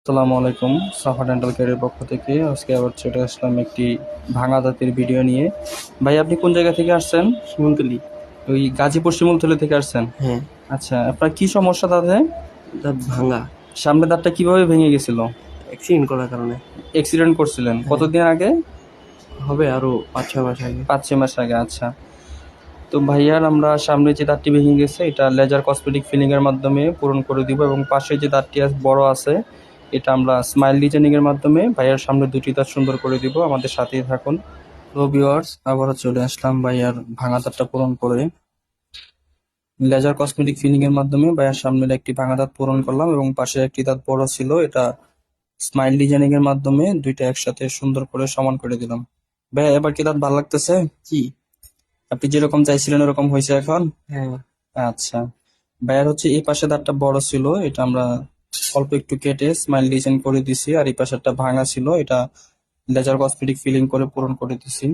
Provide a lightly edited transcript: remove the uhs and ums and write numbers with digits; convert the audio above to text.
আসসালামু আলাইকুম। সাফা ডেন্টাল কেয়ারের পক্ষ থেকে আজকে আবার চলে আসলাম একটি ভাঙা দাঁতের ভিডিও নিয়ে। ভাই, আপনি কোন জায়গা থেকে আসছেন? শিমুলতলি। ওই গাজীপুর শিমুলতলি থেকে আসছেন? হ্যাঁ। আচ্ছা, আপনার কি সমস্যা দাঁতে? দাঁত ভাঙা। সামনের দাঁতটা কিভাবে ভেঙে গেছিল? অ্যাক্সিডেন্ট করার কারণে। অ্যাক্সিডেন্ট করছিলেন হ্যাঁ, কতদিন আগে? হবে আরো 5-6 মাস আগে। 5-6 মাস আগে। আচ্ছা, তো ভাইয়ার আমরা সামনে যে দাঁতটি ভেঙে গেছে এটা লেজার কসমেটিক ফিলিং এর মাধ্যমে পূরণ করে দিব, এবং পাশে যে দাঁতটি বড় আছে এটা আমরা স্মাইল ডিজাইনিং এর মাধ্যমে ভাইয়ার সামনে দুটি দাঁত সুন্দর করে দিব। আমাদের সাথেই থাকুন। তো ভিউয়ার্স, আবারও চলে আসলাম ভাইয়ার ভাঙা দাঁতটা পূরণ করে। লেজার কসমেটিক ফিলিং এর মাধ্যমে ভাইয়ার সামনের একটি ভাঙা দাঁত পূরণ করলাম, এবং পাশে একটি দাঁত বড় ছিল, এটা স্মাইল ডিজাইনিং এর মাধ্যমে দুইটা একসাথে সুন্দর করে সমান করে দিলাম। ভাইয়া, এবার কি দাঁত ভালো লাগতেছে? কি? আপনি যেরকম চাইছিলেন ওরকম হয়েছে এখন? হ্যাঁ। আচ্ছা, ভাইয়ার হচ্ছে এই পাশে দাঁতটা বড় ছিল, এটা আমরা অল্প একটু কেটে স্মাইল ডিজাইন করে দিছি, আর এই পাশেরটা ভাঙা ছিল, এটা লেজার কসমেটিক ফিলিং করে পূরণ করে দিছি।